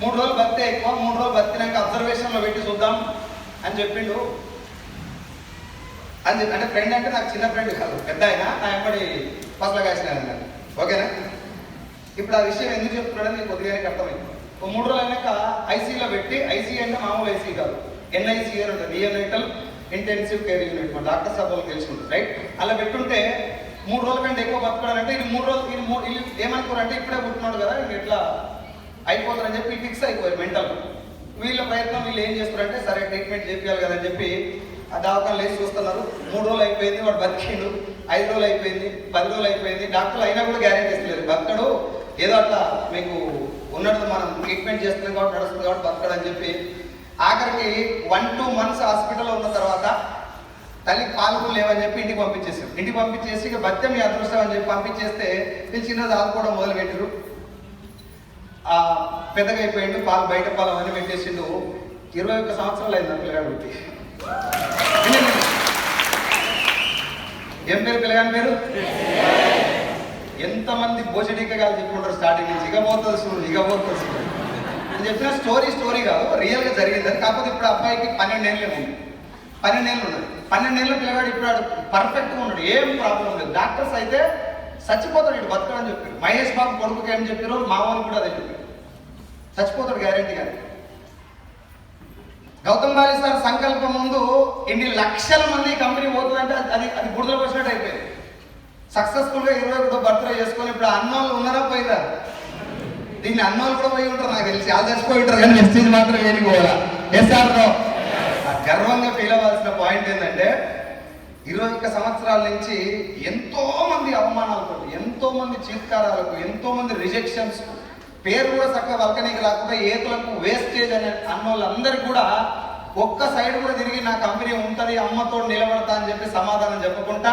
3 రోజులు బతితే ఎక్కువ, 3 రోజులు బతికినాక అబ్జర్వేషన్లో పెట్టి చూద్దాం అని చెప్పిండు అని చెప్పి. అంటే ఫ్రెండ్ అంటే నాకు చిన్న ఫ్రెండ్ కాదు, పెద్ద అయినా నా ఎంబడి ఫస్ట్లో కాసిన. ఓకేనా? ఇప్పుడు ఆ విషయం ఎందుకు చెప్తున్నాడని నీకు కొద్దిగానే అర్థమైంది. 3 రోజులు అయినాక ఐసీలో పెట్టి, ఐసీ అంటే మామూలు ఐసీ కాదు, ఎన్ఐసీ అని ఉంటుంది, నియోనేటల్ ఇంటెన్సివ్ కేర్ యూనిట్. మన డాక్టర్ సాబ్ వాళ్ళకి తెలుసుకుంటుంది, రైట్? అలా పెట్టుంటే 3 రోజుల కంటే ఎక్కువ బతకడాలంటే ఇది 3 రోజులు వీళ్ళు ఏమనుకోరంటే ఇప్పుడే పుట్టినాడు కదా ఇది ఎట్లా అయిపోతారని చెప్పి ఫిక్స్ అయిపోయారు మెంటల్. వీళ్ళ ప్రయత్నం వీళ్ళు ఏం చేస్తారంటే సరే ట్రీట్మెంట్ చేయాలి కదా అని చెప్పి ఆ దవాఖాన లేచి చూస్తున్నారు. 3 రోజులు అయిపోయింది, వాడు బతికిండు. 5 రోజులు అయిపోయింది, 10 రోజులు అయిపోయింది. డాక్టర్లు అయినా కూడా గ్యారెంటీ ఇస్తలేదు బతకడు, ఏదో అట్లా మీకు ఉన్నట్టు మనం ట్రీట్మెంట్ చేస్తున్నాం కాబట్టి నడుస్తుంది కాబట్టి బతకడు అని చెప్పి ఆఖరికి 1-2 మంత్స్ హాస్పిటల్లో ఉన్న తర్వాత తల్లికి పాలు కూడా లేవని చెప్పి ఇంటికి పంపించేసారు. ఇంటికి పంపించేసి ఇక బత్య మీ అదృష్టం అని చెప్పి పంపించేస్తే వీళ్ళు చిన్నది ఆదుకోవడం మొదలు పెట్టారు. పెద్దగా అయిపోయిండు, పాలు బయట పాలు అవన్నీ పెట్టేసిండు. 21 సంవత్సరాలు అయింది పిల్లగాడు పుట్టి. ఏం పేరు పిల్లగాని పేరు? ఎంతమంది భోజనీకగాలు చెప్పుకుంటారు స్టార్టింగ్ నుంచి, ఇక పోతుంది చూడు అని చెప్పిన స్టోరీ కాదు, రియల్గా జరిగింది అది. కాకపోతే ఇప్పుడు అబ్బాయికి 12 ఏళ్ళే ఉంది, 12 ఏళ్ళు ఉన్నది. 12 ఏళ్ళ పిల్లగాడు ఇప్పుడు పర్ఫెక్ట్గా ఉన్నాడు, ఏం ప్రాబ్లం లేదు. డాక్టర్స్ అయితే చచ్చిపోతాడు ఇటు బతకడని చెప్పారు. మహేష్ బాబు కొడుకుకి ఏం చెప్పారు, మా వాళ్ళు కూడా అదే చెప్పారు, చచ్చిపోతాడు గ్యారెంటీగా. గౌతమ్ బాలి సార్ సంకల్పం ముందు ఎన్ని లక్షల మంది కంపెనీ పోతుందంటే అది బురదలో వచ్చినట్టు అయిపోయింది. సక్సెస్ఫుల్గా 21వ బర్త్డే చేసుకొని ఇప్పుడు అన్నోళ్ళు ఉన్నారా పోయిరా? దీన్ని అన్నోళ్ళు కూడా పోయి ఉంటారు నాకు తెలిసి, వాళ్ళు చచ్చిపోయి ఉంటారు కానీ మెసేజ్ మాత్రం వెళ్ళిపోవాలా. ఎస్ఆర్లో గర్వంగా ఫీల్ అవ్వాల్సిన పాయింట్ ఏంటంటే 21 సంవత్సరాల నుంచి ఎంతో మంది అవమానాలతో, ఎంతో మంది చీత్కారాలకు, ఎంతో మంది రిజెక్షన్స్, పేరు కూడా చక్కగా వల్కనీకి రాకుండా ఏతులకు వేస్టేజ్ అనే అన్నోళ్ళందరికీ కూడా ఒక్క సైడ్ కూడా తిరిగి నా కంపెనీ ఉంటుంది అమ్మతో నిలబడతా అని చెప్పి సమాధానం చెప్పకుండా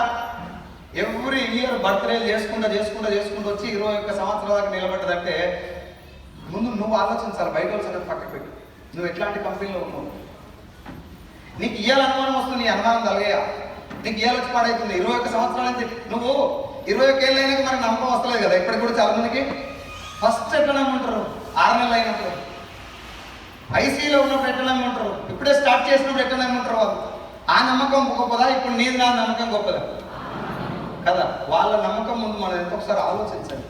ఎవ్రీ ఇయర్ బర్త్డేలు చేసుకుంటూ వచ్చి 21 సంవత్సరాల దాకా నిలబడ్డదంటే ముందు నువ్వు ఆలోచించాలి. బయట సంగతి పక్కకు పెట్టు, నువ్వు ఎట్లాంటి కంపెనీలో ఉన్నావు. నీకు ఇయ్యాల అనుమానం వస్తుంది, నీ అనుమానం కలిగేయా, నీకు ఇయ్యాల వచ్చి పాడవుతుంది. 21 సంవత్సరాల నుంచి నువ్వు 21 ఏళ్ళు అయినాక మనకు నమ్మకం వస్తలేదు కదా. ఇప్పటికి కూడా చాలా మందికి ఫస్ట్ ఎట్లా నమ్ముంటారు, 6 నెలలు అయినప్పుడు, ఐసీలో ఉన్నప్పుడు ఎట్లా నమ్ముంటారు, ఇప్పుడే స్టార్ట్ చేసినప్పుడు ఎట్లా నమ్ముంటారు వాళ్ళు. ఆ నమ్మకం గొప్పదా, ఇప్పుడు నీది నా నమ్మకం గొప్పదా కదా? వాళ్ళ నమ్మకం ముందు మనం ఎంత ఒకసారి ఆలోచించండి.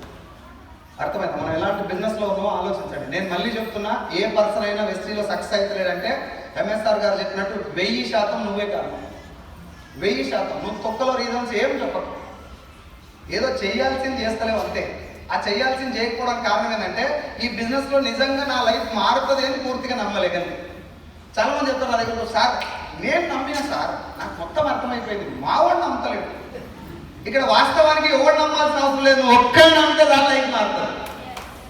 అర్థమైంది? మనం ఎలాంటి బిజినెస్లో ఉన్నామో ఆలోచించండి. నేను మళ్ళీ చెప్తున్నా, ఏ పర్సన్ అయినా వెస్ట్రీలో సక్సెస్ అవుతలేడంటే ఎంఎస్ఆర్ గారు చెప్పినట్టు 1000% నువ్వే కారణం. 1000% నువ్వు తొక్కలో రీజన్స్ ఏం చెప్పకు, ఏదో చేయాల్సింది చేస్తలేవు అంతే. ఆ చేయాల్సింది చేయకపోవడానికి కారణం ఏంటంటే ఈ బిజినెస్లో నిజంగా నా లైఫ్ మారుతుంది అని పూర్తిగా నమ్మలేకండి. చాలా మంది చెప్తారు నా దగ్గర, సార్ నేను నమ్మినా సార్ నాకు మొత్తం అర్థమైపోయింది, మా వాడు నమ్మతలేడు. ఇక్కడ వాస్తవానికి ఎవరు నమ్మాల్సిన అవసరం లేదు, నువ్వు ఒక్కరిని నమ్మితే దాని లైఫ్ మారుతుంది.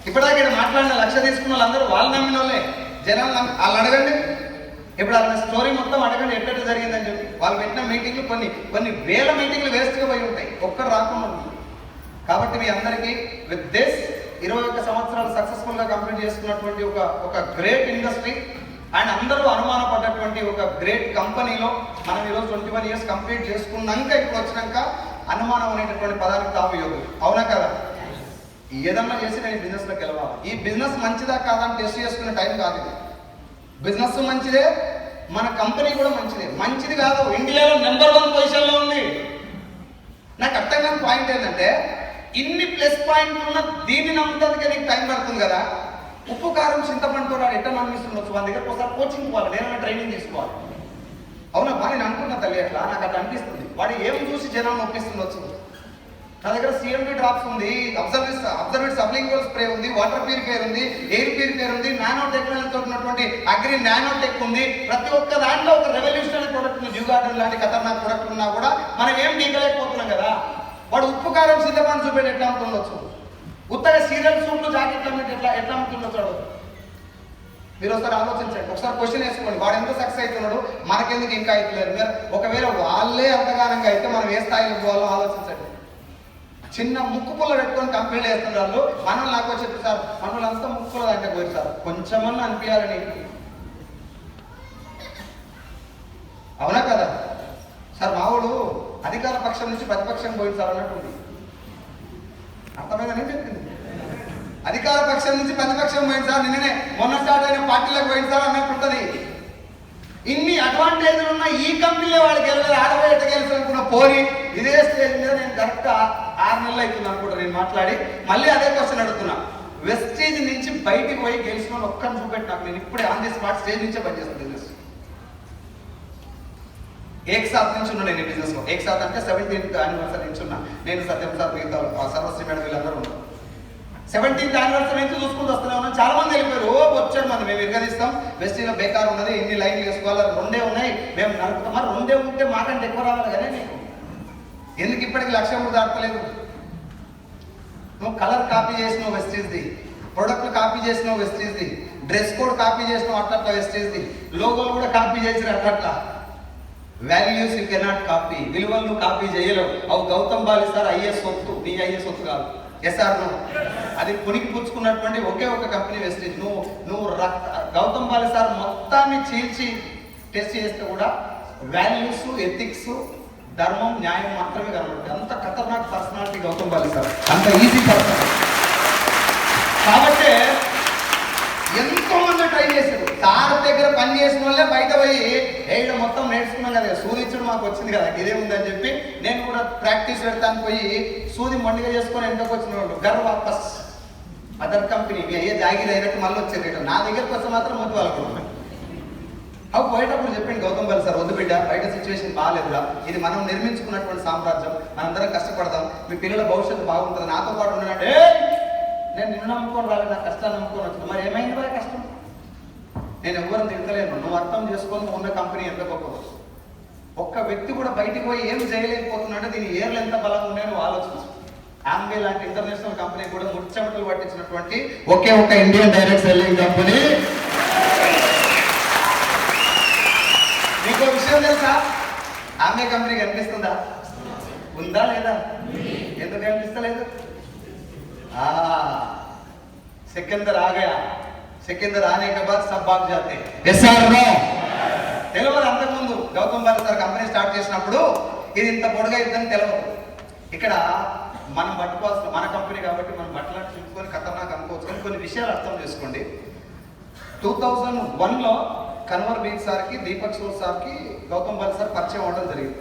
ఇప్పటిదాకా ఇక్కడ మాట్లాడిన 1,00,000 తీసుకున్న వాళ్ళందరూ వాళ్ళు నమ్మిన వాళ్ళే. జనాలు వాళ్ళు అడగండి, ఇప్పుడు వాళ్ళ స్టోరీ మొత్తం అడగండి ఎట్లా జరిగిందని చెప్పి. వాళ్ళు పెట్టిన మీటింగ్లు కొన్ని వేల మీటింగ్లు వేస్ట్గా పోయి ఉంటాయి, ఒక్కరు రాకుండా ఉంటుంది. కాబట్టి మీ అందరికీ విత్ దిస్ 21 సంవత్సరాలు సక్సెస్ఫుల్గా కంప్లీట్ చేసుకున్నటువంటి ఒక గ్రేట్ ఇండస్ట్రీ అండ్ అందరూ అనుమానపడ్డటువంటి ఒక గ్రేట్ కంపెనీలో మనం ఈరోజు 21 ఇయర్స్ కంప్లీట్ చేసుకున్నాక ఇప్పుడు వచ్చినాక అనుమానం అనేటటువంటి పదానికి తావుయోగం. అవునా కదా? ఏదన్నా చేసి నేను బిజినెస్లోకి వెళ్ళాలి. ఈ బిజినెస్ మంచిదా కాదని టెస్ట్ చేసుకునే టైం కాదు ఇది. బిజినెస్ మంచిదే, మన కంపెనీ కూడా మంచిదే. మంచిది కాదు, ఇండియాలో నెంబర్ 1 పొజిషన్లో ఉంది. నాకు అర్థం కాని పాయింట్ ఏంటంటే ఇన్ని ప్లస్ పాయింట్లు ఉన్న దీన్ని నమ్ముతానికి నీకు టైం పడుతుంది కదా. ఉప్పు కారం చింతపండుతో వాడు ఎట్లా నమ్మిస్తుండొచ్చు, వాళ్ళ దగ్గర ఒకసారి కోచింగ్ పోవాలి, నేనైనా ట్రైనింగ్ తీసుకోవాలి. అవునా బా, నేను అనుకున్నా తల్లి అట్లా, నాకు అట్లా అనిపిస్తుంది. వాడు ఏం చూసి జనాన్ని ఒప్పిస్తుండొచ్చు. నా దగ్గర CMD డ్రాప్స్ ఉంది, అబ్జర్వేట్ సబ్లింగ్వల్ స్ప్రే ఉంది, వాటర్ ప్యూరిఫైర్ ఉంది, ఎయిర్ ప్యూరిఫైర్ ఉంది, నానో టెక్నాలజీతో ఉన్నటువంటి అగ్రి నానో టెక్ ఉంది. ప్రతి ఒక్క దాంట్లో ఒక రెవల్యూషనరీ ప్రొడక్ట్ ఉంది. డ్యూ గార్డెన్ లాంటి ఖతర్నాక్ ప్రొడక్ట్ ఉన్నా కూడా మనం ఏం డీకలేకపోతున్నాం కదా. వాడు ఉప్పు కారం చింతపండు చూపెట్టి ఎట్లా అమ్ముతుండొచ్చు, ఉత్తగా సీరియల్ సూట్లు జాకెట్లు అమ్మితే ఎట్లా అమ్ముతుండొచ్చు. మీరు ఒకసారి ఆలోచించండి, ఒకసారి క్వశ్చన్ వేసుకోండి. వాడు ఎంత సక్సెస్ అవుతున్నాడు, మనకెందుకు ఇంకా అవుతలేదు. మీరు ఒకవేళ వాళ్ళే అంతగానంగా అయితే మనం ఏ స్థాయిలో పోవాలో ఆలోచించండి. చిన్న ముక్కు పుల్ల పెట్టుకొని కంప్లైంట్ వేస్తున్నారు మనల్ని. నాకు చెప్పి సార్ మనల్ని అంతా ముక్కు పుల్ల అంటే పోయి సార్ కొంచెమన్నా అనిపించాలని. అవునా కదా సార్? మావాడు అధికార పక్షం నుంచి ప్రతిపక్షం పోయింది సార్ అన్నట్టుంది. అర్థమైందని చెప్పింది. అధికార పక్షం నుంచి ప్రతిపక్షం పోయింది సార్, నిన్ననే మొన్న స్టార్ట్ అయిన పార్టీలకు పోయింది సార్ అన్నట్టుంటది. ఇన్ని అడ్వాంటేజ్లు ఉన్న ఈ కంపెనీలో వాళ్ళు గెలవాలి, ఆడబోయి ఎట్ట గెలిచి అనుకున్న పోరి ఇదే స్టేజ్ మీద నేను కరెక్ట్ 6 నెలలు అవుతుంది అనుకుంటా నేను మాట్లాడి మళ్ళీ అదే క్వశ్చన్ అడుగుతున్నా. వెస్టీజ్ నుంచి బయటికి పోయి గెలిచిన వాళ్ళు ఒక్కరిని చూపెట్టి నాకు, నేను ఇప్పుడే ఆన్ ది స్పాట్ స్టేజ్ నుంచే పనిచేస్తాను బిజినెస్. ఏక్ సాత్ నుంచి ఉన్నా నేను బిజినెస్ లో. ఏక్ సాత్ అంటే 17th యానివర్సరీ నుంచి ఉన్నా నేను, సత్యం సార్, మిగతా సర్వశ్రీ మేడం వీళ్ళందరూ ఉన్నారు. 17th యానివర్సరీ నుంచి చూసుకుంటూ వస్తూనే ఉన్నాం. చాలా మంది వెళ్ళిపోయారు, వచ్చాడు మంది మేము విరగదీస్తాం, వెస్టీజ్లో బేకార్ ఉన్నది, ఎన్ని లైన్లు వేసుకోవాలి, 2 ఉన్నాయి మేము నడుపుతాం. మరి 2 ఉంటే మాకంటే ఎక్కువ రావాలి కానీ నీకు ఎందుకు ఇప్పటికి 1,00,000 దాటలేదు? నువ్వు కలర్ కాపీ చేసినావు వెస్టీజ్ది, ప్రొడక్ట్లు కాపీ చేసినావు వెస్టీజ్ది, డ్రెస్ కోడ్ కాపీ చేసినావు అట్లా వెస్టీజ్ది, లోగోలు కూడా కాపీ చేసిరు అట్లా. వాల్యూస్ యూ కెనాట్ కాపీ, విలువలను కాపీ చేయలేవు. అవు గౌతమ్ బాలి సార్ ఐఏఎస్ సొత్తు, నీ ఐఏఎస్ సొత్తు కాదు. ఎస్ఆర్ నువ్వు అది పునికి పుచ్చుకున్నటువంటి ఒకే ఒక కంపెనీ వెస్టీజ్. నువ్వు గౌతమ్ బాలి సార్ మొత్తాన్ని చీల్చి టెస్ట్ చేస్తే కూడా వాల్యూస్, ఎథిక్స్, ధర్మం, న్యాయం మాత్రమే కనబడుతుంది. అంత ఖతర్నాక్ పర్సనాలిటీ గౌతమ్ బాలి సార్, అంత ఈజీ పర్సన్. కాబట్టి ఎంతో మంది ట్రై చేశారు. సార్ దగ్గర పని చేసిన వాళ్ళే బయట పోయి ఏడు మొత్తం నేర్చుకున్నాం కదా, సూదించడం మాకు వచ్చింది కదా, ఇదే ఉందని చెప్పి నేను కూడా ప్రాక్టీస్ పెడతాను పోయి సూది మొండిగా చేసుకొని ఎంతకు వచ్చిన వాళ్ళు గర్ వాపస్ అదర్ కంపెనీ అయ్యే జాగిరి అయినట్టు మళ్ళీ వచ్చేది. నా దగ్గరకు వస్తే మాత్రం మొదటి వాళ్ళకు అవి పోయేటప్పుడు చెప్పింది గౌతమ్ బాలి సార్, వద్దు బిడ్డ, బయట సిచ్యువేషన్ బాగాలేదురా, ఇది మనం నిర్మించుకున్నటువంటి సామ్రాజ్యం, మనందరం కష్టపడదాం, మీ పిల్లల భవిష్యత్తు బాగుంటుంది, నాతో పాటు ఉన్నాడంటే నేను నిన్ను నమ్ముకొని రాలేదు, నా కష్టాన్ని నమ్ముకొని వచ్చింది. మరి ఏమైంది బాగా కష్టం? నేను ఎవరిని తింటలేను, నువ్వు అర్థం చేసుకొని ఉన్న కంపెనీ ఎంత గొప్పదో. ఒక్క వ్యక్తి కూడా బయటికి పోయి ఏం చేయలేకపోతున్నాడంటే దీని ఏర్లు ఎంత బలంగా ఉన్నాయో నువ్వు ఆలోచించు. ఆంబే లాంటి ఇంటర్నేషనల్ కంపెనీ కూడా ముచ్చెమటలు పట్టించినటువంటి ఒకే ఒక ఇండియన్ డైరెక్ట్ సెల్లింగ్ కంపెనీ. మీకు విషయం తెలుసా, ఆంబే కంపెనీ కనిపిస్తుందా? ఉందా లేదా? ఎందుకు కనిపిస్తలేదు? सिकंदर आ गया, सिकंदर आने के बाद सब भाग जाते. తెలియదు అంతకుముందు Gautam Bali sir company start చేసినప్పుడు ఇది ఇంత పొడగా ఇద్దని తెలియదు. ఇక్కడ మనం పట్టుకోవాల్సిన మన కంపెనీ కాబట్టి మనం బట్టలు చూసుకొని ఖతర్నాక్ అనుకోవచ్చు. కానీ కొన్ని విషయాలు అర్థం చేసుకోండి. 2001లో కన్వర్ బీచ్ సార్కి, దీపక్ సూర్ సార్కి గౌతమ్ బాలి సార్ పరిచయం అవడం జరిగింది.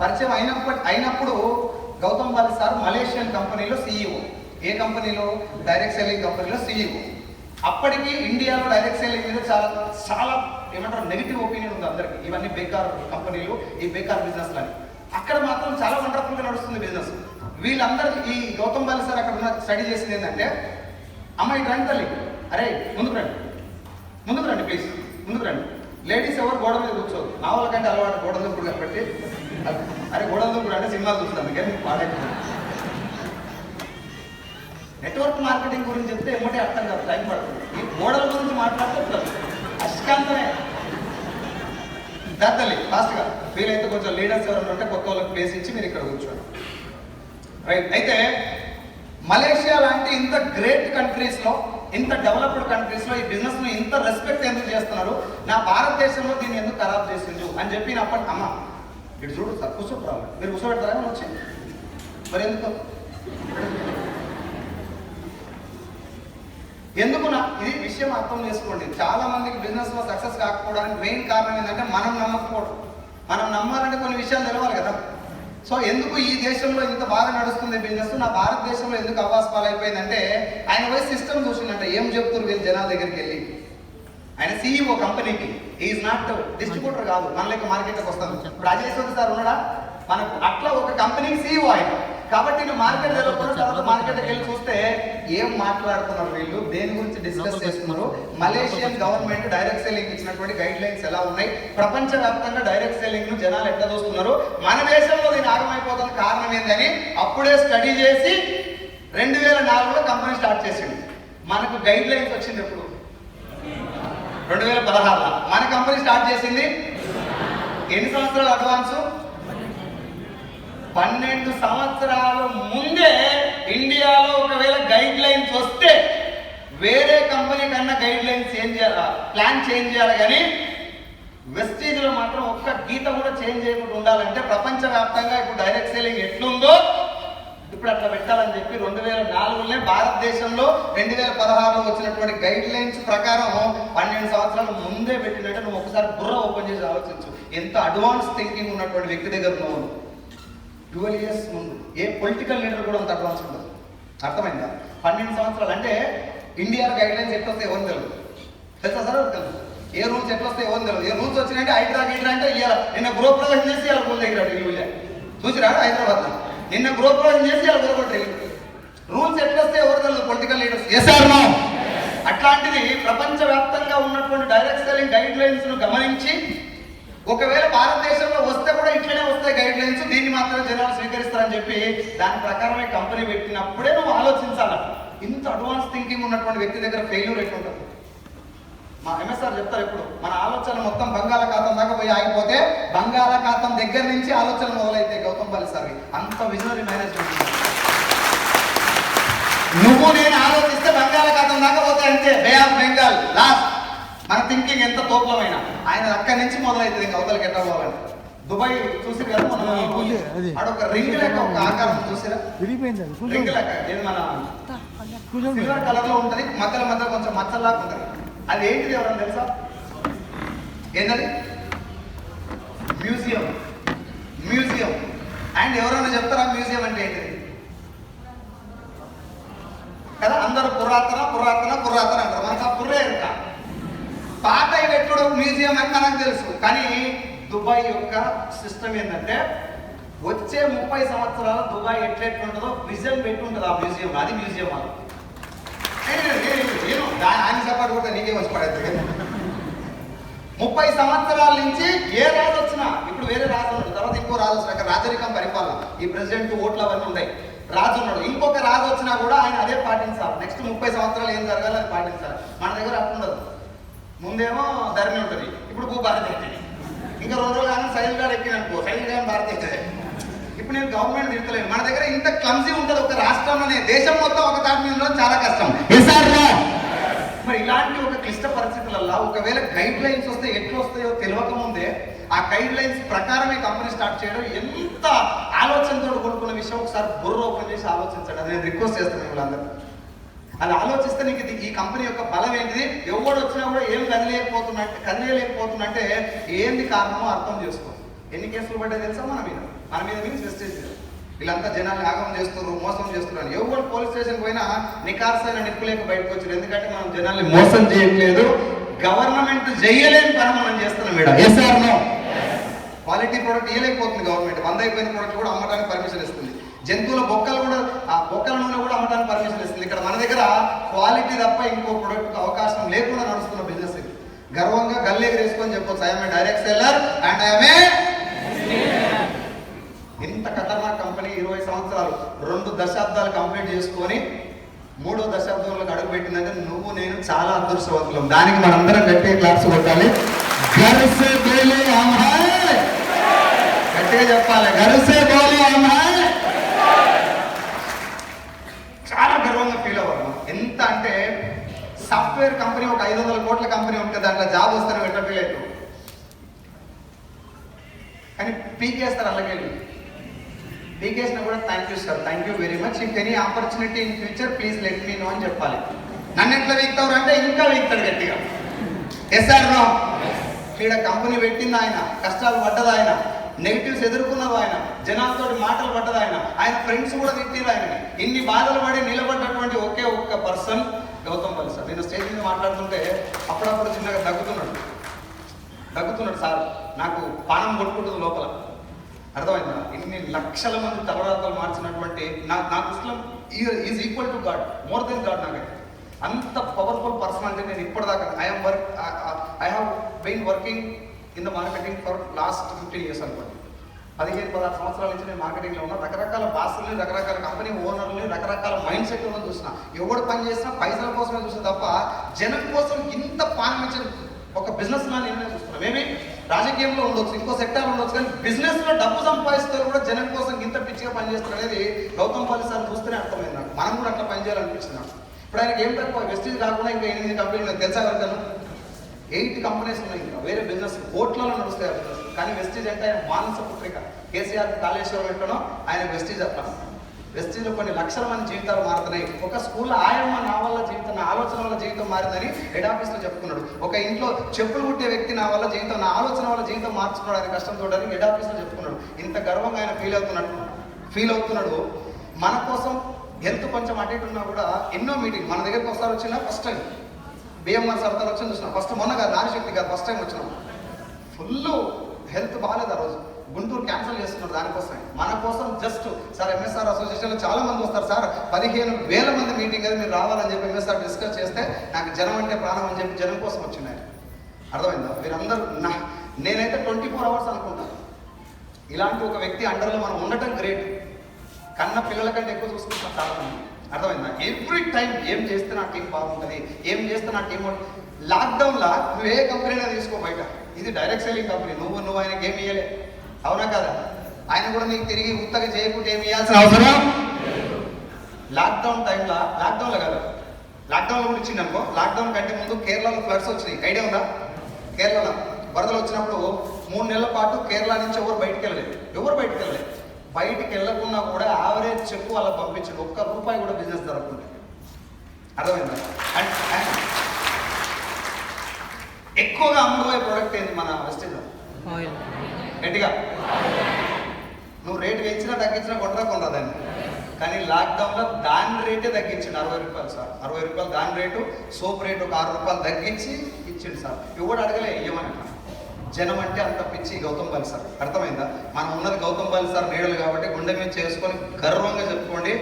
పరిచయం అయినప్పుడు గౌతమ్ బాలి సార్ మలేషియన్ కంపెనీలో CEO. ఏ కంపెనీలో? డైరెక్ట్ సెల్లింగ్ కంపెనీలో CEO. అప్పటికి ఇండియాలో డైరెక్ట్ సెల్లింగ్ మీద చాలా ఏమంటారు నెగిటివ్ ఒపీనియన్ ఉంది అందరికి. ఇవన్నీ బేకార్ కంపెనీలు, ఈ బేకార్ బిజినెస్ అని. అక్కడ మాత్రం చాలా వండర్ఫుల్గా నడుస్తుంది బిజినెస్. వీళ్ళందరూ ఈ గౌతమ్ బాలి సార్ అక్కడ ఉన్న స్టడీ చేసింది ఏంటంటే, అమ్మాయి రండి తల్లి, అరే ముందుకు రండి ప్లీజ్, ముందుకు రండి. లేడీస్ ఎవరు గోడ మీద కూర్చోదు, నా వాళ్ళకంటే అలవాటు గోడ దుంపుడు కాబట్టి. అరే గోడ దుంపుడు అంటే సినిమాలు చూస్తాను కానీ పాడైపోయింది. నెట్వర్క్ మార్కెటింగ్ గురించి చెప్తే ఏమంటే అర్థం కాదు, టైం పడుతుంది. ఈ గోడల గురించి మాట్లాడితే అష్కాంతమే. దాతల్లి ఫాస్ట్గా ఫీల్ అయితే కొంచెం లీడర్స్ ఎవరైనా ఉంటే కొత్త వాళ్ళకి ప్లేస్ ఇచ్చి మీరు ఇక్కడ కూర్చోండి. రైట్. అయితే మలేషియా లాంటి ఇంత గ్రేట్ కంట్రీస్లో, ఇంత డెవలప్డ్ కంట్రీస్లో ఈ బిజినెస్ను ఇంత రెస్పెక్ట్ ఎందుకు చేస్తున్నారు? నా భారతదేశంలో దీన్ని ఎందుకు ఖరాబ్ చేసిండు అని చెప్పి నా అప్పటి అమ్మ ఇటు చూడు సార్ కూర్చోబెట్టాలి, మీరు కూర్చోబెడతారా వచ్చి? మరి ఎందుకున్నా ఇది విషయం అర్థం చేసుకోండి. చాలా మందికి బిజినెస్ లో సక్సెస్ కాకపోవడానికి మెయిన్ కారణం ఏంటంటే మనం నమ్మకపోవడం. మనం నమ్మాలంటే కొన్ని విషయాలు తెలవాలి కదా. సో ఎందుకు ఈ దేశంలో ఇంత బాగా నడుస్తుంది బిజినెస్, నా భారతదేశంలో ఎందుకు అవాస్ పాలైపోయిందంటే ఆయన పోయి సిస్టమ్ చూసిందంటే ఏం చెప్తున్నారు వీళ్ళు జనాల దగ్గరికి వెళ్ళి. ఆయన CEO కంపెనీకి, ఈజ్ నాట్ డిస్ట్రిబ్యూటర్ కాదు, మన లెక్క మార్కెట్కి వస్తాను. ఇప్పుడు అజయ్ సార్ ఉన్నాడా మనకు, అట్లా ఒక కంపెనీకి CEO ఆయన. కాబట్టి నువ్వు మార్కెట్ వెళ్ళకుండా తర్వాత మార్కెట్కి వెళ్ళి చూస్తే ఏం మాట్లాడుతున్నారు వీళ్ళు, దేని గురించి డిస్కస్ చేస్తున్నారు, మలేషియన్ గవర్నమెంట్ డైరెక్ట్ సెల్లింగ్ ఇచ్చినటువంటి గైడ్ లైన్స్ ఎలా ఉన్నాయి, ప్రపంచవ్యాప్తంగా డైరెక్ట్ సెల్లింగ్ ను జనాలు ఎట్లా చూస్తున్నారు, మన దేశంలో దీని ఆగమైపోతున్న కారణం ఏంటని అప్పుడే స్టడీ చేసి 2004లో కంపెనీ స్టార్ట్ చేసింది. మనకు గైడ్ లైన్స్ వచ్చింది ఎప్పుడు? 2016లో మన కంపెనీ స్టార్ట్ చేసింది. ఎన్ని సంవత్సరాలు అడ్వాన్స్? 12 సంవత్సరాల ముందే ఇండియాలో ఒకవేళ గైడ్ లైన్స్ వస్తే వేరే కంపెనీ కన్నా గైడ్ లైన్స్ చేంజ్ చేయాలి, ప్లాన్ చేంజ్ చేయాలి. కానీ వెస్టీజ్ లో మాత్రం ఒక్క గీత కూడా చేంజ్ చేయకుండా ఉండాలంటే ప్రపంచవ్యాప్తంగా ఇప్పుడు డైరెక్ట్ సెల్లింగ్ ఎట్లుందో ఇప్పుడు అట్లా పెట్టాలని చెప్పి 2004లోనే భారతదేశంలో 2016లో వచ్చినటువంటి గైడ్ లైన్స్ ప్రకారం 12 సంవత్సరాల ముందే పెట్టినట్టు నువ్వు ఒకసారి బుర్ర ఓపెన్ చేసి ఆలోచించు. ఎంత అడ్వాన్స్ థింకింగ్ ఉన్నటువంటి వ్యక్తి దగ్గర నువ్వు 12 years ముందు ఏ పొలిటికల్ లీడర్ కూడా అంత అడ్వాన్స్ ఉండదు. అర్థమైందా? 12 సంవత్సరాలు అంటే ఇండియా గైడ్ లైన్స్ ఎట్లా వస్తే ఎవరు తెలియదు, తెలుసా సార్? తెలుసు. ఏ రూల్స్ ఎట్లా వస్తే ఎవరు తెలియదు. ఏ రూల్స్ వచ్చినాయంటే హైడ్రా గైడ్రా అంటే ఇవాళ నిన్న గృహప్రవేశం చేసి ఇలా పూల దగ్గర ఇల్లు చూసిరాడు హైదరాబాద్ నిన్న గృహప్రవేశం చేసి ఇలా గురగొట్టారు. రూల్స్ ఎట్లా వస్తే ఎవరు తెలియదు పొలిటికల్ లీడర్స్. అట్లాంటిది ప్రపంచవ్యాప్తంగా ఉన్నటువంటి డైరెక్ట్ సెల్లింగ్ గైడ్ లైన్స్ ను గమనించి ఒకవేళ భారతదేశంలో వస్తే కూడా ఇట్లనే వస్తాయి గైడ్ లైన్స్, దీన్ని మాత్రమే జనాలు స్వీకరిస్తారని చెప్పి దాని ప్రకారమే కంపెనీ పెట్టినప్పుడే నువ్వు ఆలోచించాల. ఇంత అడ్వాన్స్ థింకింగ్ ఉన్నటువంటి వ్యక్తి దగ్గర ఫెయిల్యూర్ ఎట్లుంటుంది? మా ఎంఎస్ఆర్ చెప్తారు ఎప్పుడు, మన ఆలోచన మొత్తం బంగాళాఖాతం దాకా పోయి ఆగిపోతే బంగాళాఖాతం దగ్గర నుంచి ఆలోచన మొదలైతే గౌతమ్ సార్ అంత విజనరీ మేనేజ్మెంట్. నువ్వు నేను ఆలోచిస్తే బంగాళాఖాతం దాకా పోతే అంతే, బే ఆఫ్ బెంగాల్ లాస్ట్. మన థింకింగ్ ఎంత తోపులమైన ఆయన అక్కడి నుంచి మొదలవుతుంది ఇంకా అవతలకి ఎట్లా పోవాలంటే. దుబాయ్ చూసి కదా మనం అడొక రింగ్ లెక్క ఒక ఆకారం చూసిరా, రింగ్ లెక్క ఏది మన సిల్వర్ కలర్ లో ఉంటది, మధ్యలో మధ్యలో కొంచెం మచ్చల్లాగా ఉంటది. అది ఏంటిది ఎవరన్నా తెలుసా? ఏంటది? మ్యూజియం. మ్యూజియం అండ్ ఎవరన్నా చెప్తారా మ్యూజియం అంటే ఏంటిది కదా? అందరూ పురాతన పురాతన పురాతన అంటారు, మనకు ఆ పుర్రే ఎంత పాత ఎప్పుడు మ్యూజియం అని మనకు తెలుసు. కానీ దుబాయ్ యొక్క సిస్టమ్ ఏంటంటే వచ్చే 30 సంవత్సరాలు దుబాయ్ ఎట్లెట్లుంటుందో విజన్ పెట్టుంటుంది ఆ మ్యూజియం. అది మ్యూజియం వాళ్ళు ఆయన సపోర్ట్ కూడా నీకే వచ్చి పడేది. 30 సంవత్సరాల నుంచి ఏ రాజు వచ్చినా, ఇప్పుడు వేరే రాజు ఉన్నాడు, తర్వాత ఇంకో రాజు వచ్చినాక రాజరికం పరిపాలన, ఈ ప్రెసిడెంట్ ఓట్లు అవన్నీ ఉంటాయి. రాజు ఉన్నాడు, ఇంకొక రాజు వచ్చినా కూడా ఆయన అదే పాటించాలి. నెక్స్ట్ 30 సంవత్సరాలు ఏం జరగాలి అది పాటించాలి. మన దగ్గర అట్లుండదు. ముందేమో ధరణి ఉంటుంది, ఇప్పుడు భూభారతి ఎక్కింది, ఇంకా 2 రోజులు కానీ సైల్ గారు ఎక్కిననుకో సైల్ గారు భారత ఎక్కింది. ఇప్పుడు నేను గవర్నమెంట్ తిరుగుతలేను. మన దగ్గర ఇంత క్లమ్జీ ఉంటుంది ఒక రాష్ట్రంలోనే, దేశం మొత్తం ఒక తాటి మీద చాలా కష్టం. మరి ఇలాంటి ఒక క్లిష్ట పరిస్థితులలో ఒకవేళ గైడ్ లైన్స్ వస్తే ఎట్లా వస్తాయో తెలియక ముందే ఆ గైడ్ లైన్స్ ప్రకారమే కంపెనీ స్టార్ట్ చేయడం ఎంత ఆలోచనతో కొనుక్కున్న విషయం ఒకసారి బుర్ర ఓపెన్ చేసి ఆలోచించండి. అది నేను రిక్వెస్ట్ చేస్తాను వీళ్ళందరూ. అది ఆలోచిస్తే నీకు ఈ కంపెనీ యొక్క బలం ఏంటిది, ఎవడు వచ్చినా కూడా ఏం కదిలేయలేకపోతున్నట్టే ఏంది కారణమో అర్థం చేసుకో. ఎన్ని కేసులు పడ్డాయి తెలుసా మన మీద మీన్స్ వెస్టేజ్. వీళ్ళంతా జనాలు యాగం చేస్తున్నారు, మోసం చేస్తున్నారు. ఎవరు పోలీస్ స్టేషన్ పోయినా నికార్సైన నిప్పులేక బయటకు వచ్చారు. ఎందుకంటే మనం జనాల్ని మోసం చేయట్లేదు, గవర్నమెంట్ చేయలేని పని మనం చేస్తున్నాం. Quality product ఇవ్వలేకపోతుంది government. 100 అయిపోయిన ప్రోడక్ట్ కూడా అమ్మడానికి పర్మిషన్ ఇస్తుంది. జంతువుల బొక్కలు కూడా, ఆ బొక్కల నూనె కూడా అమ్మడానికి పర్మిషన్ ఇస్తుంది. ఇక్కడ మన దగ్గర క్వాలిటీ తప్ప ఇంకో ప్రొడక్ట్ అవకాశం లేకుండా నడుస్తున్న బిజినెస్ ఇది. గర్వంగా గల్లెగరేసుకొని చెప్పొచ్చు, I'm a direct seller and I'm a. ఇంత ఖతర్నాక్ కంపెనీ 20 సంవత్సరాలు 2 దశాబ్దాలు కంప్లీట్ చేసుకొని 3వ దశాబ్దంలోకి అడుగు పెట్టిందంటే నువ్వు నేను చాలా అదృష్టవంతులం. దానికి మనందరం గట్టిగా క్లాప్స్ కొట్టాలి. గట్టిగా చెప్పాలి, గర్సే బోలే అమ్మాయి. చాలా గర్వంగా ఫీల్ అవ్వాలి. ఎంత అంటే సాఫ్ట్వేర్ కంపెనీ ఒక 500 కోట్ల కంపెనీ ఉంటుంది, దాంట్లో జాబ్ వస్తాను ఎట్లా ఫీల్ అవుతావు? కానీ పీకేస్తారు అలాగే. పీకేసిన కూడా thank you sir, thank you very much, if any opportunity in future please let me know అని చెప్పాలి. నన్ను ఎట్లా వీక్తావు అంటే ఇంకా వీక్తాడు గట్టిగా. SR no. ఇక్కడ కంపెనీ పెట్టింది ఆయన, కష్టాలు పడ్డది ఆయన, నెగిటివ్స్ ఎదుర్కొన్నది ఆయన, జనాలతో మాటలు పడ్డది ఆయన, ఆయన ఫ్రెండ్స్ కూడా తిట్టిరు ఆయన. ఇన్ని బాధలు పడి నిలబడ్డటువంటి ఒకే ఒక్క పర్సన్ గౌతమ్ సార్. నేను స్టేజ్ మీద మాట్లాడుతుంటే అప్పుడప్పుడు చిన్నగా దగ్గుతున్నాడు సార్, నాకు పానం కొట్టుకుంటుంది లోపల. అర్థమైందా? ఇన్ని లక్షల మంది తలరాతలు మార్చినటువంటి నా దృష్టిలో is equal to God, more than God. నాకైతే అంత పవర్ఫుల్ పర్సన్ అంటే నేను ఇప్పటిదాకా I have been working in the marketing for last 15 years అనుకోండి. 15-16 సంవత్సరాల నుంచి నేను మార్కెటింగ్లో ఉన్నా. రకరకాల బాసుల్ని, రకరకాల కంపెనీ ఓనర్ని, రకరకాల మైండ్ సెట్ ఉన్న చూసిన. ఎవడు పని చేసినా పైసల కోసమే చూసిన తప్ప జనం కోసం ఇంత పానించిన ఒక బిజినెస్ మ్యాన్ ఏమైనా చూస్తున్నాం. మేబీ రాజకీయంలో ఉండొచ్చు, ఇంకో సెక్టర్ ఉండొచ్చు, కానీ బిజినెస్ లో డబ్బు సంపాదిస్తూ కూడా జనం కోసం ఇంత పిచ్చిగా పనిచేస్తారు అనేది గౌతమ్ సార్ చూస్తేనే అర్థమైంది నాకు. మనం కూడా అట్లా పనిచేయాలనిపించింది నాకు. ఇప్పుడు ఆయనకి ఏం తక్కువ, వెస్టేజ్ కాకుండా ఇంకా 8 కంపెనీలు తెలుసా ఎవరికన్నా? 8 కంపెనీస్ ఉన్నాయి. ఇంకా వేరే బిజినెస్ కోట్లలో నడుస్తాయి ఆ బిజినెస్. కానీ వెస్టేజ్ అంటే ఆయన మానస పుత్రిక. కేసీఆర్ కాళేశ్వరం ఎట్లనో ఆయన వెస్టేజ్ అట్లా. వెస్టీజ్లో కొన్ని లక్షల మంది జీవితాలు మారుతున్నాయి. ఒక స్కూల్లో ఆయమ్మ నా వల్ల జీవితం, నా ఆలోచన వల్ల జీవితం మారిందని హెడ్ ఆఫీస్లో చెప్పుకున్నాడు. ఒక ఇంట్లో చెప్పులు కుట్టే వ్యక్తి నా వల్ల జీవితం, నా ఆలోచన వల్ల జీవితం మార్చుకున్నాడు అని కష్టంతో హెడ్ ఆఫీస్లో చెప్పుకున్నాడు. ఇంత గర్వంగా ఆయన ఫీల్ అవుతున్నాడు. మన కోసం హెల్త్ కొంచెం అటు ఇటు ఉన్నా కూడా ఎన్నో మీటింగ్ మన దగ్గరికి ఒకసారి వచ్చినా ఫస్ట్ టైం బిఎంఆర్ సర్దార్ వచ్చి చూసినా ఫస్ట్ మొన్న కాదు, నానిశక్తి కాదు, ఫస్ట్ టైం వచ్చినాం. ఫుల్ హెల్త్ బాగాలేదు ఆ రోజు, గుంటూరు క్యాన్సిల్ చేస్తున్నారు దానికోసమే. మన కోసం జస్ట్ సార్ ఎంఎస్ఆర్ అసోసియేషన్లో చాలా మంది వస్తారు సార్, 15,000 మంది మీటింగ్ అది మీరు రావాలని చెప్పి ఎంఎస్ఆర్ డిస్కస్ చేస్తే నాకు జనం అంటే ప్రాణం అని చెప్పి జనం కోసం వచ్చినాయి. అర్థమైందా? మీరందరూ నేనైతే 24 అవర్స్ అనుకుంటాను. ఇలాంటి ఒక వ్యక్తి అండర్లో మనం ఉండటం గ్రేట్. కన్న పిల్లల కంటే ఎక్కువ చూసుకుంటాం చాలా మంది. అర్థమైందా? ఎవ్రీ టైం ఏం చేస్తే నా టీం బాగుంటుంది, ఏం చేస్తే నా టీం. లాక్డౌన్లో నువ్వు ఏ కంపెనీనా తీసుకో బయట, ఇది డైరెక్ట్ సెల్లింగ్ కంపెనీ, నువ్వు ఆయనకి ఏమి ఇవ్వలే, అవునా కదా? ఆయన కూడా నీకు తిరిగి ఉత్తగా చేయకుంటే ఏమి ఇవ్వాల్సిన అవసరం. లాక్డౌన్ టైంలో, లాక్డౌన్లో కాదు, లాక్డౌన్లో కూడా ఇచ్చింది అనుకో. లాక్డౌన్ కంటే ముందు కేరళలో ఫ్లడ్స్ వచ్చినాయి, ఐడియా ఉందా? కేరళలో వరదలు వచ్చినప్పుడు 3 నెలల పాటు కేరళ నుంచి ఎవరు బయటికి వెళ్ళలేదు. బయటికి వెళ్ళకుండా కూడా యావరేజ్ చెక్కు వాళ్ళకి పంపించాడు, ₹1 కూడా బిజినెస్ జరగకుండా. అర్థమైందా? ఎక్కువగా అమ్ముడుపోయే ప్రోడక్ట్ ఏంది మన వెస్టీజ్లో? గట్టిగా నువ్వు రేటు పెంచినా తగ్గించినా కొనరా దాన్ని. కానీ లాక్డౌన్లో దాని రేటే తగ్గించిండు, ₹60 సార్. ₹60 దాని రేటు, సోప్ రేటు ఒక ₹6 తగ్గించి ఇచ్చిండు సార్. ఎవడు అడగలే ఇవ్వమని. జనం అంటే అంత పిచ్చి గౌతమ్ బాలి సార్. అర్థమైందా? మనం ఉన్నది గౌతమ్ బాలి సార్ నీడలు కాబట్టి గుండె మీద చేసుకొని గర్వంగా చెప్పుకోండి,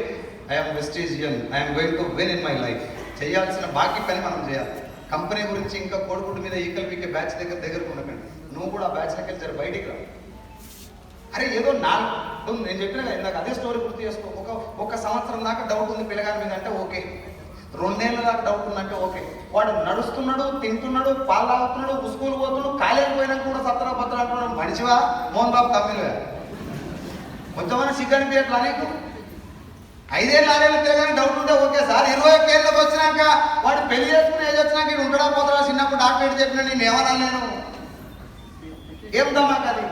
I'm vestigian, I'm going to win in my life. చేయాల్సిన బాకీ పని మనం చేయాలి. కంపెనీ గురించి ఇంకా కోడిగుడ్డు మీద ఈకలు పీకే బ్యాచ్ దగ్గరకు ఉండకండి. నువ్వు కూడా ఆ బ్యాచ్లోకి వెళ్తారు, బయటికి రా. అరే ఏదో నేను చెప్పిన కదా ఇందాక, అదే స్టోరీ గుర్తు చేసుకో. ఒక సంవత్సరం దాకా డౌట్ ఉంది పిల్లగాని మీద అంటే ఓకే, 2 నెలల దాకా డౌట్ ఉందంటే ఓకే. వాడు నడుస్తున్నాడు, తింటున్నాడు, పాలు తాగుతున్నాడు, స్కూల్ పోతున్నాడు, కాలేజీ పోయినాక కూడా సత్తరా పత్ర అంటున్నాడు. మనిషివా మోహన్ బాబు కంపెనీవా? కొంచెమైనా సిగ్గు పేర్లు అనేకు 5 ఏళ్ళు 6 ఏళ్ళు తిరగానే డౌట్ ఉంటే ఓకే సార్. 21 ఏళ్ళకి వచ్చినాక వాడు పెళ్లి చేసుకుని ఏజ్ వచ్చినాక ఇటు ఉంటాడా పోతాడా? చిన్నప్పుడు డాక్టర్ చెప్పినా నేను ఏమన్నా నేను ఏం దమాక్ అది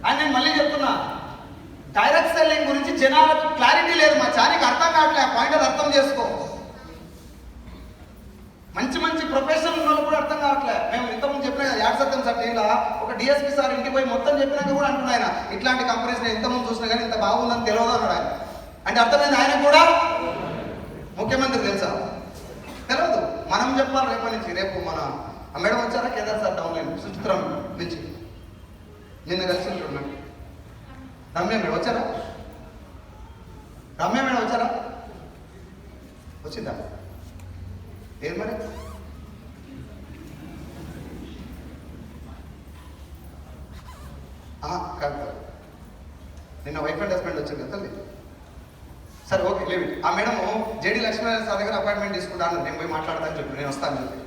అని నేను మళ్ళీ చెప్తున్నా. డైరెక్ట్ సెల్లింగ్ గురించి జనాలకు క్లారిటీ లేదు, మా చానికి అర్థం కావట్లే. ఆ పాయింట్ అది అర్థం చేసుకో. మంచి ప్రొఫెషనల్ ఉన్న కూడా అర్థం కావట్లే. మేము ఇంతకుముందు చెప్పినా కదా, యాడ్ సత్యం సార్ టీంలో ఒక డిఎస్పీ సార్ ఇంటికి పోయి మొత్తం చెప్పినాక కూడా అంటున్నా ఆయన, ఇట్లాంటి కంపెనీస్ నేను ఇంతకుముందు చూసినా కానీ ఇంత బాగుందని తెలియదు అన్నాడు ఆయన. అంటే అర్థమైంది, ఆయన కూడా ముఖ్యమంత్రి తెలుసా? తెలియదు. మనం చెప్పాలి రేపటి నుంచి. రేపు మన మేడం వచ్చారా కేదార్ సార్ డౌన్లైన్ సుచిత్రం నుంచి నిన్న కలిసి ఉంటున్నాను. రమ్య మేడం వచ్చారా? వచ్చిందా? ఏం మరి కాదు, నిన్న వైఫ్ అండ్ హస్బెండ్ వచ్చింది కదా తల్లి. సరే ఓకే లేవి. ఆ మేడం జేడి లక్ష్మీనారాయణ సార్ దగ్గర అపాయింట్మెంట్ తీసుకుంటాను, నేను పోయి మాట్లాడతాను చెప్పి నేను వస్తాను చెప్పి.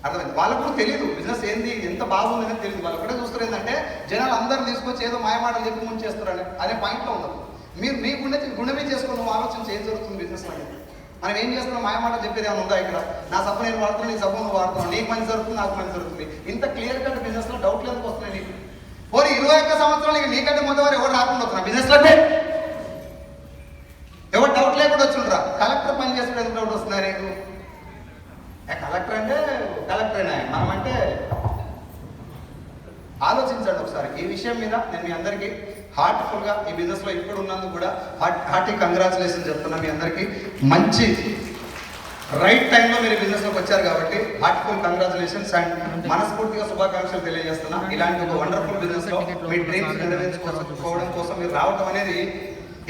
అర్థమైంది. వాళ్ళకు కూడా తెలియదు బిజినెస్ ఏంది, ఎంత బాగుందని తెలియదు. వాళ్ళు ఒకటే చూస్తారు ఏంటంటే జనాలు అందరూ తీసుకొచ్చి ఏదో మాయమాటలు చెప్పి ముందు చేస్తారని అనే పాయింట్లో ఉండదు. మీరు మీ గుండె మీద చేసుకుని నువ్వు ఆలోచించి ఏం జరుగుతుంది బిజినెస్ అనేది. మనం ఏం చేస్తున్నాం, మాయమాటలు చెప్పేది ఏమైనా ఉందా? ఇక్కడ నా సబ్బు నేను వాడుతున్నాను, నీ సబ్బు నువ్వు వాడుతున్నావు, నీకు మంచి జరుగుతుంది, నాకు మంచి జరుగుతుంది. ఇంత క్లియర్ కట్ బిజినెస్లో డౌట్లు ఎందుకు వస్తున్నాయి నీకు? పోనీ 21 సంవత్సరాలు నీకంటే ముందు వారు ఎవరు రాకుండా వస్తున్నా బిజినెస్లోనే? ఎవరు డౌట్ లేకుండా వచ్చిండ్రా? కలెక్టర్ పని చేసుకుని ఎందుకు డౌట్ వస్తున్నాయి నీకు? కలెక్టర్ అంటే కలెక్టరేనా? మనం అంటే ఆలోచించండి ఒకసారి ఈ విషయం మీద. నేను మీ అందరికీ హార్ట్ఫుల్గా ఈ బిజినెస్లో ఇప్పుడు ఉన్నందుకు కూడా హార్టీ కంగ్రాచులేషన్ చెప్తున్నా మీ అందరికీ. మంచి రైట్ టైంలో మీరు బిజినెస్లోకి వచ్చారు కాబట్టి హార్ట్ఫుల్ కంగ్రాచులేషన్స్ అండ్ మనస్ఫూర్తిగా శుభాకాంక్షలు తెలియజేస్తున్నా. ఇలాంటి ఒక వండర్ఫుల్ బిజినెస్లో మీ డ్రీమ్స్ నెరవేర్చుకోవడం కోసం మీరు రావడం అనేది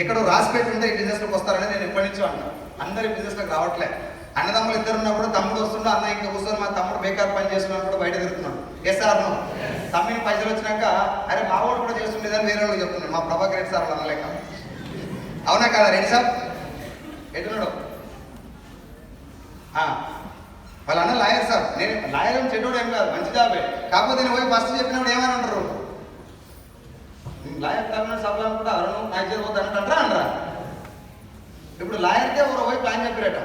ఎక్కడో రాసిపెట్టి ఉంటే ఈ బిజినెస్లోకి వస్తారనేది నేను ఎప్పటి నుంచో అంటాను. అందరి బిజినెస్లోకి రావట్లే. అన్నదమ్ములు ఇద్దరు ఉన్నా కూడా తమ్ముడు వస్తుండే, అన్న ఇంకా కూర్చొని మా తమ్ముడు బేకార్ పని చేస్తున్నాడు కూడా బయట తిరుగుతున్నాడు. ఎస్ఆర్ను తమ్మిని పైసలు వచ్చినాక అరే మా వాడు కూడా చేస్తుండేదని వేరే వాళ్ళు చెప్తున్నాడు. మా ప్రభాకర్ రెడ్డి సార్ వాళ్ళు అనలేక. అవునా కదా రెడ్డి సార్? ఎట్టున్నాడు వాళ్ళ అన్న లాయర్ సార్. నేను లాయర్ ఏం చెడ్డోడు ఏం కాదు, మంచి జాబే. కాకపోతే నేను పోయి ఫస్ట్ చెప్పినప్పుడు ఏమని అంటారు, లాయర్ తరఫున సభలను కూడా ఎవరు నాకు చేయబోద్దు అంటారా అనరా? ఇప్పుడు లాయర్కే ఎవరో పోయి ప్లాన్ చెప్పారట,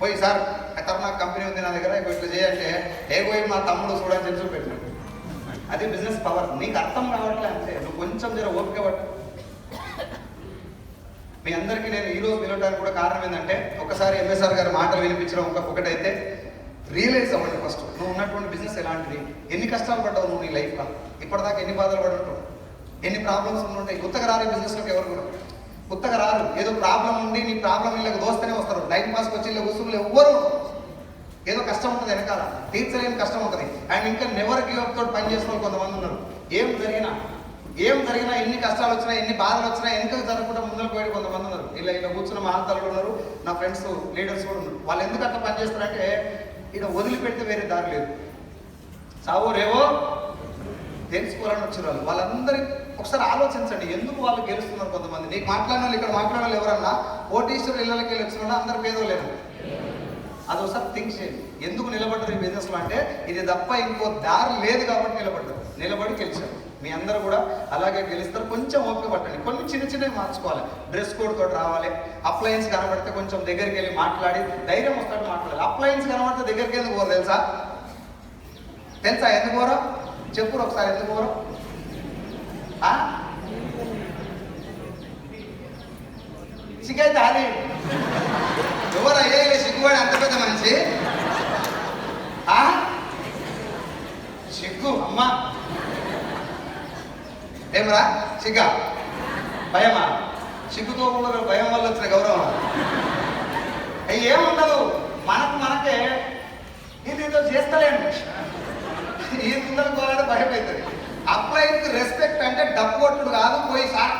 పోయి సార్ తరఫున కంపెనీ ఉంది నా దగ్గర, ఇప్పుడు ఇట్లా చేయంటే పోయి మా తమ్ముడు చూడని చెప్పి చూపెట్టినాడు. అది బిజినెస్ పవర్. నీకు అర్థం కావట్లే అంతే, నువ్వు కొంచెం జర ఓపిక పట్టు. మీ అందరికీ నేను ఈరోజు పిలవడానికి కూడా కారణం ఏంటంటే, ఒకసారి ఎంఎస్ఆర్ గారి మాటలు వినిపించడం ఒకటైతే రియలైజ్ అవ్వండి. ఫస్ట్ నువ్వు ఉన్నటువంటి బిజినెస్ ఎలాంటిది, ఎన్ని కష్టాలు పడ్డావు నువ్వు నీ లైఫ్లో, ఇప్పటిదాకా ఎన్ని బాధలు పడుతుంటావు, ఎన్ని ప్రాబ్లమ్స్ ఉంటుంటాయి. కొత్తగా రారు బిజినెస్లోకి ఎవరు కూడా, కొత్తగా రారు. ఏదో ప్రాబ్లం ఉండి నీ ప్రాబ్లం ఇళ్ళకి దోస్తూనే వస్తారు. టైం పాస్కి వచ్చి ఇళ్ళ కూర్చుని ఎవ్వరు ఏదో కష్టం ఉంటుంది వెనకాల, తీర్చలేని కష్టం ఉంటుంది. అండ్ ఇంకా నెవర్ గివ్ అప్ తోటి పని చేసిన వాళ్ళు కొంతమంది ఉన్నారు. ఏం జరిగినా ఎన్ని కష్టాలు వచ్చినా ఎన్ని బాధలు వచ్చినా ఎందుకు జరగకుండా ముందుకు పోయి కొంతమంది ఉన్నారు. ఇలా కూర్చున్న మా అంతలు ఉన్నారు, నా ఫ్రెండ్స్ లీడర్స్ కూడా ఉన్నారు. వాళ్ళు ఎందుకు అట్లా పని చేస్తారంటే, ఇక్కడ వదిలిపెడితే వేరే దారి లేదు, సావో రేవో తెలుసుకోవాలని వచ్చారు వాళ్ళు. వాళ్ళందరికీ ఒకసారి ఆలోచించండి, ఎందుకు వాళ్ళు గెలుస్తున్నారు. కొంతమంది నీకు మాట్లాడిన వాళ్ళు, ఇక్కడ మాట్లాడాలి ఎవరన్నా కోటీశ్వరులు ఇళ్ళకి వెళ్ళి వచ్చిన వాళ్ళు అందరు పేదోలేరు. అది ఒకసారి థింక్ చేయండి, ఎందుకు నిలబడ్డారు ఈ బిజినెస్లో అంటే, ఇది తప్ప ఇంకో దారి లేదు కాబట్టి నిలబడ్డారు. నిలబడి గెలిచారు. మీ అందరూ కూడా అలాగే గెలుస్తారు. కొంచెం ఓపిక పట్టండి, కొన్ని చిన్నవి మార్చుకోవాలి. డ్రెస్ కోడ్ తోటి రావాలి. అప్లయన్స్ కనబడితే కొంచెం దగ్గరికి వెళ్ళి మాట్లాడి ధైర్యం వస్తాడు మాట్లాడాలి. అప్లయన్స్ కనబడితే దగ్గరికి ఎందుకు పోరు తెలుసా ఎందుకు పోరో చెప్పురు ఒకసారి, ఎందుకు పోరో సిగ్గైతే అది ఎవరు అయ్యే సిగ్గువాడు అంత పెద్ద మనిషి, సిగ్గు అమ్మా ఏమరా సిగ్గా భయమా, సిగ్గుతో కూడా భయం వల్ల వచ్చిన గౌరవం అవి ఏముండదు. మనకే నేను చేస్తలేను, ఈ ముందరుకోవాలంటే భయం అవుతుంది. అప్లైకి రెస్పెక్ట్ అంటే డబ్బు కొట్టుడు కాదు, పోయి సార్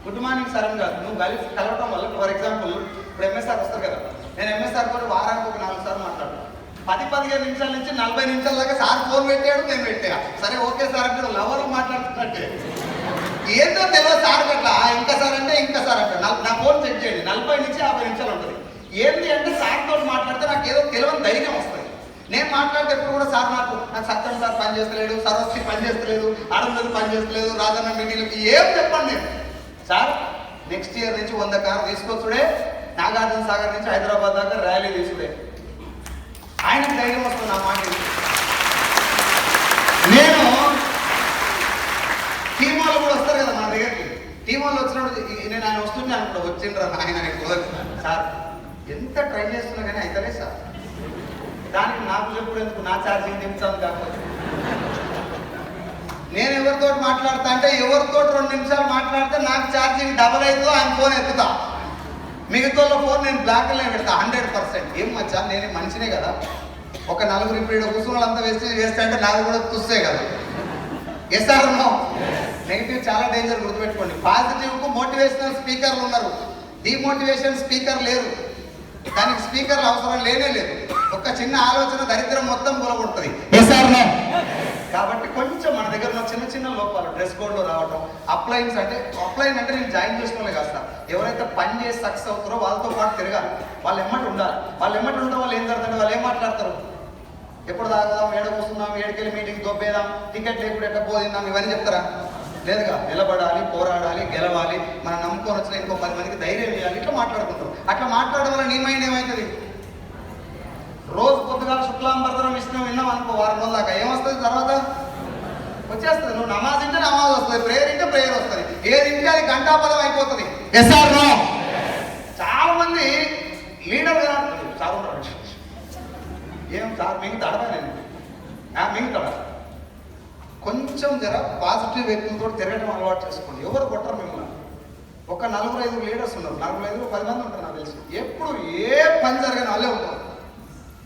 గుడ్ మార్నింగ్ సార్ అని కాదు. నువ్వు కలవటం వల్ల, ఫర్ ఎగ్జాంపుల్ ఇప్పుడు ఎంఎస్ఆర్ వస్తారు కదా, నేను ఎంఎస్ఆర్ కూడా వారానికి ఒక 4 సార్లు మాట్లాడతాను. 10-15 నిమిషాల నుంచి 40 నిమిషాల దాకా సార్ ఫోన్ పెట్టాడు, నేను పెట్టా. సరే ఓకే సార్ అంటే లవర్లు మాట్లాడుతున్నట్టే, ఏంటో తెలియదు సార్ అట్లా. ఇంకా సార్ అంటే నా ఫోన్ చెక్ చేయండి, 40 నుంచి 50 నిమిషాలు ఉంటుంది. ఏంటి అంటే సార్ తోటి మాట్లాడితే నాకు ఏదో తెలియని ధైర్యం వస్తుంది. నేను మాట్లాడితే ఎప్పుడు కూడా సార్ నాకు సత్యం సార్ పని చేస్తలేడు, సరస్వతి పని చేస్తలేదు, అరుంధతి పని చేస్తలేదు, రాజన్న మీటింగ్లకి ఏం చెప్పండి సార్. నెక్స్ట్ ఇయర్ నుంచి 100 కార్లు తీసుకొచ్చుడే, నాగార్జున సాగర్ నుంచి హైదరాబాద్ దాకా ర్యాలీ తీసుడే. ఆయనకు ధైర్యం వస్తుంది నా మాట. నేను టీం వాళ్ళు కూడా వస్తారు కదా మన దగ్గరికి, టీం వాళ్ళు వచ్చినప్పుడు నేను ఆయన వస్తుంటే అనుకుంటా, వచ్చిండ్రా ఆయన సార్ ఎంత ట్రై చేస్తున్నా కానీ అయితలే సార్. దానికి నాకు చెప్పుడు ఎందుకు, నా ఛార్జింగ్ దింపుతాను కాకపోతే. నేను ఎవరితో మాట్లాడతా అంటే, ఎవరితో 2 నిమిషాలు మాట్లాడితే నాకు ఛార్జింగ్ డబల్ అవుతుందో ఆయన ఫోన్ ఎత్తుతా. మిగతా ఫోన్ నేను బ్లాక్లో పెడతా 100%. ఏం మచ్చా నేనే మనిషినే కదా, ఒక 4 ఇప్పుడు కూర్చున్న వాళ్ళంతా వేస్తే అంటే నాకు కూడా తుస్తే కదా. Yes or no? నెగిటివ్ చాలా డేంజర్, గుర్తుపెట్టుకోండి. పాజిటివ్కు మోటివేషనల్ స్పీకర్లు ఉన్నారు, డిమోటివేషన్ స్పీకర్ లేరు. దానికి స్పీకర్లు అవసరం లేనే లేదు. ఒక చిన్న ఆలోచన దరిద్రం మొత్తం కూలగొడుతుంది. Yes or no? కాబట్టి కొంచెం మన దగ్గర ఉన్న చిన్న లోపాలు, డ్రెస్ కోడ్లో రావటం. అప్లైన్స్ అంటే నేను జాయిన్ చేసుకోలే కాస్త, ఎవరైతే పని చేసి సక్సెస్ అవుతారో వాళ్ళతో పాటు తిరగాలి, వాళ్ళు ఎమ్మటి ఉండాలి. వాళ్ళు ఏం జరుగుతుంది, వాళ్ళు ఏం మాట్లాడతారు, ఎప్పుడు తాగుదాం, ఏడ కూర్చుందాం, ఏడుకెళ్ళి మీటింగ్ దొబ్బేదాం, టికెట్ లేకుండా ఎట్లా పోదిందాం, ఇవన్నీ చెప్తారా? లేదుగా. నిలబడాలి, పోరాడాలి, గెలవాలి, మనం నమ్ముకొని వచ్చిన ఇంకో 10 మందికి ధైర్యం ఇవ్వాలి. ఇట్లా మాట్లాడుకుంటాం. అట్లా మాట్లాడడం వల్ల నీ మైండ్ ఏమవుతుంది, రోజు పొద్దుగా శుక్లాంబరదనం ఇష్టం విన్నాం అనుకో, వారం రోజుల దాకా ఏమొస్తుంది, తర్వాత వచ్చేస్తుంది. నువ్వు నమాజ్ ఇంటే నమాజ్ వస్తుంది, ప్రేయర్ ఇంటే ప్రేయర్ వస్తుంది, ఏది ఇంటే అది గంటాపదం అయిపోతుంది. Yes or no? చాలా మంది లీడర్ గా చాలా ఉన్నాడు. ఏం సార్ మింగుతాడా, నేను మింగుతాడా? కొంచెం పాజిటివ్ వ్యక్తులతో తిరగడం అలవాటు చేసుకోండి. ఎవరు కొట్టరు మిమ్మల్ని. ఒక 4-5 లీడర్స్ ఉన్నారు, 4-5 10 మంది ఉంటారు నాకు తెలిసి. ఎప్పుడు ఏ పని జరిగిన వాళ్ళే ఉంటారు.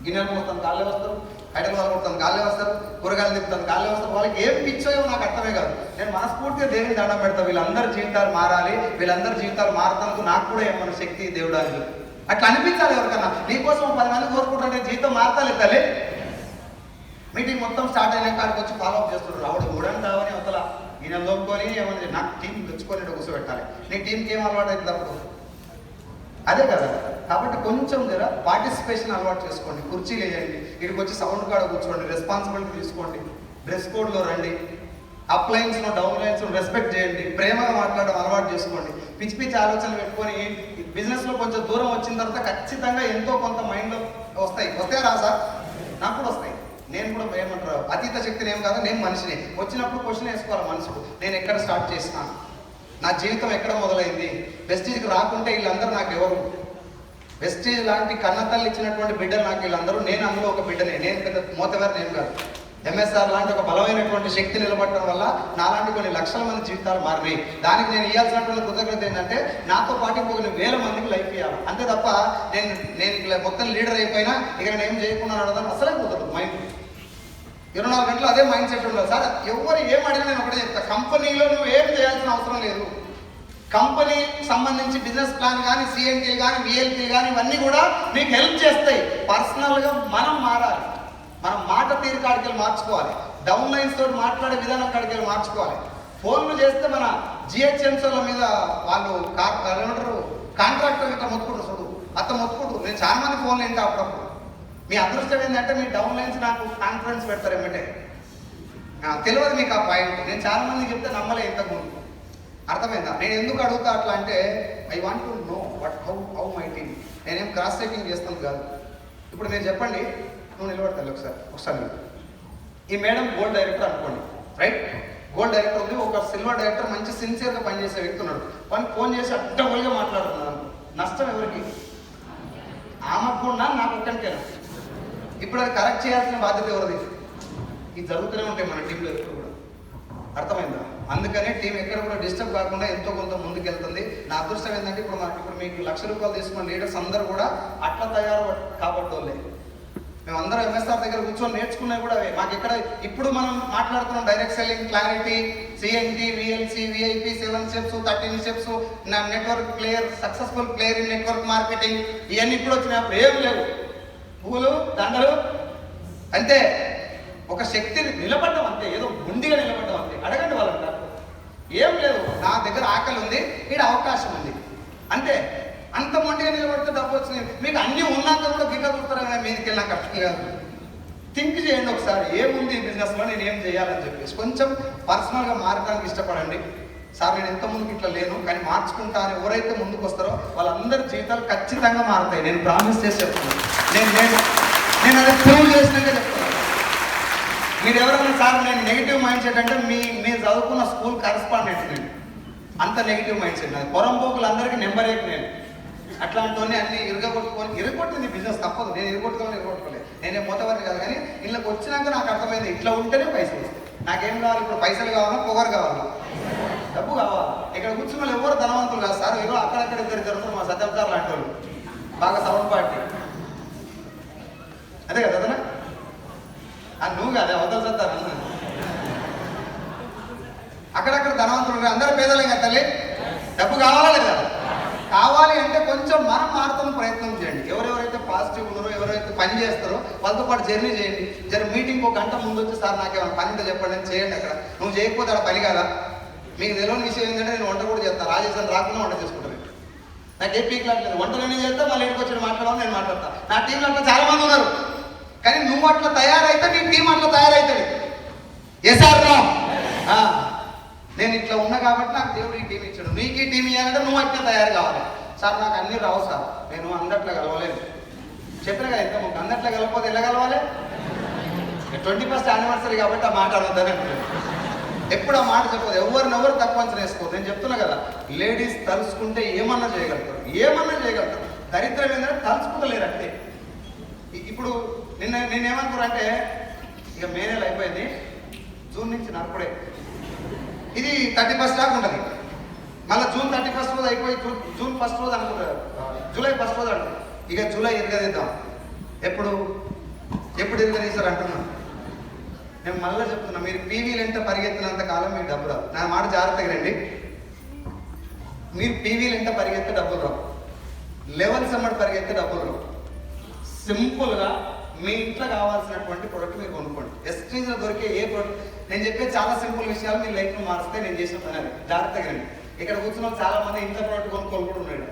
గిన్నెలు మొత్తం కాళ్ళే వస్తారు, కట్టెలు వాళ్ళు మొత్తం కాళ్ళే వస్తారు, కూరగాయలు తిప్పుతాను కాళ్ళే వస్తారు. వాళ్ళకి ఏం పిచ్చోయో నాకు అర్థమే కాదు. నేను మనస్ఫూర్తిగా దేవుని దండం పెడతాను, వీళ్ళందరి జీవితాలు మారాలి, వీళ్ళందరి జీవితాలు మారుతానికి నాకు కూడా ఏమన్నా శక్తి దేవుడు అని అట్లా అనిపించాలి ఎవరికన్నా. నీకోసం 10 మంది కోరుకుంటుంటే జీవితం మారుతాలి తల్లి. మీటింగ్ మొత్తం స్టార్ట్ అయినా కాడికి వచ్చి ఫాలోఅప్ చేస్తున్నారు. రావడం కూడా కావని అవతల ఈయన లోపుకొని ఏమని నాకు టీం తెచ్చుకొని కూర్చోబెట్టాలి. నీ టీంకి ఏం అలవాటు అవుతుంది అప్పుడు? అదే కదా. కాబట్టి కొంచెం పార్టిసిపేషన్ అలవాటు చేసుకోండి. కుర్చీలు వేయండి, ఇక్కడికి వచ్చి సౌండ్ కాడ కూర్చోండి, రెస్పాన్సిబిలిటీ తీసుకోండి, డ్రెస్ కోడ్లో రండి, అప్లైన్స్ను డౌన్లైన్స్ను రెస్పెక్ట్ చేయండి, ప్రేమగా మాట్లాడడం అలవాటు చేసుకోండి. పిచ్చి ఆలోచనలు పెట్టుకొని బిజినెస్లో కొంచెం దూరం వచ్చిన తర్వాత ఖచ్చితంగా ఎంతో కొంత మైండ్లో వస్తాయి రా సార్, నాకు కూడా వస్తాయి. నేను కూడా ఏమంటారు, అతీత శక్తిని ఏం కాదు, నేను మనిషిని. వచ్చినప్పుడు క్వశ్చన్ వేసుకోవాలి మనసుకు, నేను ఎక్కడ స్టార్ట్ చేసినా, నా జీవితం ఎక్కడ మొదలైంది, వెస్టీజ్కి రాకుంటే వీళ్ళందరూ నాకు ఎవరు, వెస్టీజ్ లాంటి కన్నతల్లి ఇచ్చినటువంటి బిడ్డలు నాకు వీళ్ళందరూ, నేను అందులో ఒక బిడ్డనే, నేను పెద్ద మోతవారిని ఏం కాదు. ఎంఎస్ఆర్ లాంటి ఒక బలమైనటువంటి శక్తి నిలబడటం వల్ల నాలాంటి కొన్ని లక్షల మంది జీవితాలు మారినాయి. దానికి నేను ఇవ్వాల్సినటువంటి కృతజ్ఞత ఏంటంటే నాతో పాటు ఇంకొక వేల మందికి లైఫ్ ఇవ్వాలి. అంతే తప్ప నేను మొత్తం లీడర్ అయిపోయినా ఇక నేను ఏం చేయకుండా అడగదాన్ని అసలే కుదరదు. మైండ్ 24 గంటలు అదే మైండ్ సెట్ ఉండదు సార్. ఎవరు ఏం అడిగినా నేను ఒకటే చెప్తా, కంపెనీలో నువ్వు ఏం చేయాల్సిన అవసరం లేదు. కంపెనీ సంబంధించి బిజినెస్ ప్లాన్ కానీ, సిఎన్టీలు కానీ, విఎల్పీలు కానీ ఇవన్నీ కూడా మీకు హెల్ప్ చేస్తాయి. పర్సనల్గా మనం మారాలి, మనం మాట తీరు కాడికెళ్ళి మార్చుకోవాలి, డౌన్ లైన్స్ తోటి మాట్లాడే విధానం కాడికెళ్ళి మార్చుకోవాలి. ఫోన్లు చేస్తే మన జిహెచ్ఎంసీల మీద వాళ్ళు ఏమంటారు కాంట్రాక్టర్ ఇట్లా మొత్తుకుంటారు, చూడు అత్త మొత్తుకుంటారు. నేను చాలా మంది ఫోన్లు ఏంటి అప్పుడప్పుడు. మీ అదృష్టం ఏంటంటే మీ డౌన్ లైన్స్ నాకు కాన్ఫరెన్స్ పెడతారు ఏమంటే తెలియదు మీకు ఆ పాయింట్. నేను చాలా మందికి చెప్తే నమ్మలే ఇంతకుముందు. అర్థమైందా? నేను ఎందుకు అడుగుతా అట్లా అంటే I want to know what how my team. నేనేం క్రాస్ చెకింగ్ చేస్తాను కాదు. ఇప్పుడు మీరు చెప్పండి, నువ్వు నిలబడతాను ఒకసారి ఈ మేడం గోల్డ్ డైరెక్టర్ అనుకోండి, రైట్? గోల్డ్ డైరెక్టర్ ఉంది, ఒక సిల్వర్ డైరెక్టర్ మంచి సిన్సియర్గా పనిచేసే వ్యక్తి ఉన్నాడు. వాళ్ళు ఫోన్ చేసి అడ్డగోలుగా మాట్లాడుతున్నాను. నష్టం ఎవరికి? ఆమెకు కూడా నాకు ఒక్కరికేనా? ఇప్పుడు అది కరెక్ట్ చేయాల్సిన బాధ్యత ఎవరిది? ఇది జరుగుతూనే ఉంటాయి మన టీంలో ఎప్పుడు కూడా. అర్థమైందా? అందుకనే టీం ఎక్కడ కూడా డిస్టర్బ్ కాకుండా ఎంతో కొంత ముందుకెళ్తుంది. నా అదృష్టం ఏంటంటే ఇప్పుడు మీకు ₹1,00,000 తీసుకున్న లీడర్స్ అందరూ కూడా అట్లా తయారు కాబట్టోళ్ళే. మేమందరం ఎంఎస్ఆర్ దగ్గర కూర్చొని నేర్చుకున్నవి కూడా అవే. మాకు ఇక్కడ ఇప్పుడు మనం మాట్లాడుతున్నాం direct selling, clarity, CNT, VLC, VIP, 7 steps, 13 steps, network player, successful player in network marketing, ఇవన్నీ ఇప్పుడు వచ్చినాయి. అప్పుడు ఏం లేవు, పువ్వులు దండలు అంతే. ఒక శక్తిని నిలబడ్డం అంతే, ఏదో గుండిగా నిలబడ్డం అంతే. అడగండి వాళ్ళంటారు ఏం లేదు, నా దగ్గర ఆకలి ఉంది, ఇక్కడ అవకాశం ఉంది అంతే. అంత మొండిగా నిలబడితే డబ్బు వచ్చింది. మీకు అన్నీ ఉన్నాక కూడా గిగ్గ చూస్తారా మీదకి వెళ్ళినా కష్టం కాదు. థింక్ చేయండి ఒకసారి, ఏముంది ఈ బిజినెస్లో, నేను ఏం చేయాలని చెప్పేసి కొంచెం పర్సనల్గా మారడానికి ఇష్టపడండి. సార్ నేను ఎంత ముందుకు ఇట్లా లేను కానీ మార్చుకుంటాను. ఎవరైతే ముందుకు వస్తారో వాళ్ళందరి జీవితాలు ఖచ్చితంగా మారుతాయి. నేను ప్రామిస్ చేసి చెప్తున్నాను. నేను అది ప్రూవ్ చేసినాక చెప్తాను. మీరు ఎవరైనా సార్ నేను నెగిటివ్ మైండ్ సెట్ అంటే మీరు చదువుకున్న స్కూల్ కరస్పాండెంట్ నేను, అంత నెగిటివ్ మైండ్ సెట్ నాది. పొరంపోకులు అందరికీ నెంబర్ 8 నేను. అట్లాంటివన్నీ అన్ని ఇరగొట్టింది బిజినెస్ తప్పదు. నేను ఇరగొట్టుకోలేదు. నేనే మోతవారిని కాదు. కానీ ఇళ్ళకి వచ్చినాక నాకు అర్థమైంది ఇట్లా ఉంటేనే పైసలు వస్తాయి. నాకేం కావాలి ఇప్పుడు? పైసలు కావాలా, పొగరు కావాలా, డబ్బు కావాలా? ఇక్కడ కూర్చున్న వాళ్ళు ఎవరు ధనవంతులు కాదు సార్. ఏదో అక్కడక్కడ ఇద్దరు జరుగుతారు. మా సత్యం సార్ లాంటి వాళ్ళు బాగా సౌండ్ పార్టీ, అదే కదా అదనా నువ్వు కాదే అవతల సత్తారు. అక్కడక్కడ ధనవంతులు అందరూ పేదలే కదా తల్లి. డబ్బు కావాలా లేదా? కావాలి అంటే కొంచెం మనం మారుతున్న ప్రయత్నం చేయండి. ఎవరెవరైతే పాజిటివ్ ఉన్నారో, ఎవరైతే పని చేస్తారో వాళ్ళతో పాటు జర్నీ చేయండి. మీటింగ్ 1 గంట ముందు వచ్చి సార్ నాకేమైనా పని ఉంటే చెప్పండి అని చేయండి. అక్కడ నువ్వు చేయకపోతే అక్కడ పని కాదా? మీకు తెలియని విషయం ఏంటంటే నేను వంట కూడా చేస్తాను. రాజేశాను రాకుండా వంట చేసుకుంటాను. నాకు ఏ పీక్లాట్లేదు. వంట నేను చేస్తా, మళ్ళీ ఇంటికి వచ్చి మాట్లాడాలని నేను మాట్లాడతా. నా టీంలో అట్లా చాలా మంది ఉన్నారు. కానీ నువ్వు అట్లా తయారైతే నీ టీం అట్లా తయారవుతుంది. ఎస్ఆర్ రా నేను ఇట్లా ఉన్నా కాబట్టి నాకు దేవుడు ఈ టీం ఇచ్చాడు. నీకు ఈ టీం ఇవ్వాలంటే నువ్వు అట్లా తయారు కావాలి. సార్ నాకు అన్నీ రావు సార్, నేను అందట్లో కలవలేదు. చెప్పిన కదా ఇంత ముఖ్యం, అందట్లో కలవకపోతే ఎలా కలవాలి? 21st యానివర్సరీ కాబట్టి ఆ మాట అనొద్దని ఎప్పుడు ఆ మాట చెప్పదు. ఎవరినెవరు తక్కువ అంచనా వేసుకోదు. నేను చెప్తున్నా కదా, లేడీస్ తలుచుకుంటే ఏమన్నా చేయగలుగుతారు. దరిద్రం ఏంటంటే తలుచుకుంటలేరు అంతే. ఇప్పుడు నేనేమనుకున్నానంటే ఇక మే నెల అయిపోయింది, జూన్ నుంచి నరకుడే. ఇది 31st దాకా ఉంటుంది. మళ్ళీ జూన్ 31st రోజు అయిపోయి జూన్ 1st రోజు అనుకుంటారు, జూలై 1st రోజు అంటారు. ఇక జూలై ఇరగదిద్దాం. ఎప్పుడు ఇరగదీశారు అంటున్నాను. నేను మళ్ళీ చెప్తున్నా, మీరు పీవీలు ఎంత పరిగెత్తినంత కాలం మీకు డబ్బు రావు. నా మాట జాగ్రత్తగా రండి. మీరు పీవీలు ఎంత పరిగెత్తే డబ్బులు రావు, లెవెల్స్ అమ్మడి పరిగెత్తే డబ్బులు రావు. సింపుల్గా మీ ఇంట్లో కావాల్సినటువంటి ప్రోడక్ట్ మీరు కొనుక్కోండి. ఎస్ట్రీజ్లో దొరికే ఏ ప్రోడక్ట్, నేను చెప్పే చాలా సింపుల్ విషయాలు మీ లైఫ్లో మారిస్తే నేను చేసిన పని. అది జాగ్రత్తగా రండి. ఇక్కడ కూర్చున్న చాలా మంది ఇంట్లో ప్రోడక్ట్ కొనుక్కోవాలి కూడా ఉన్నాడు.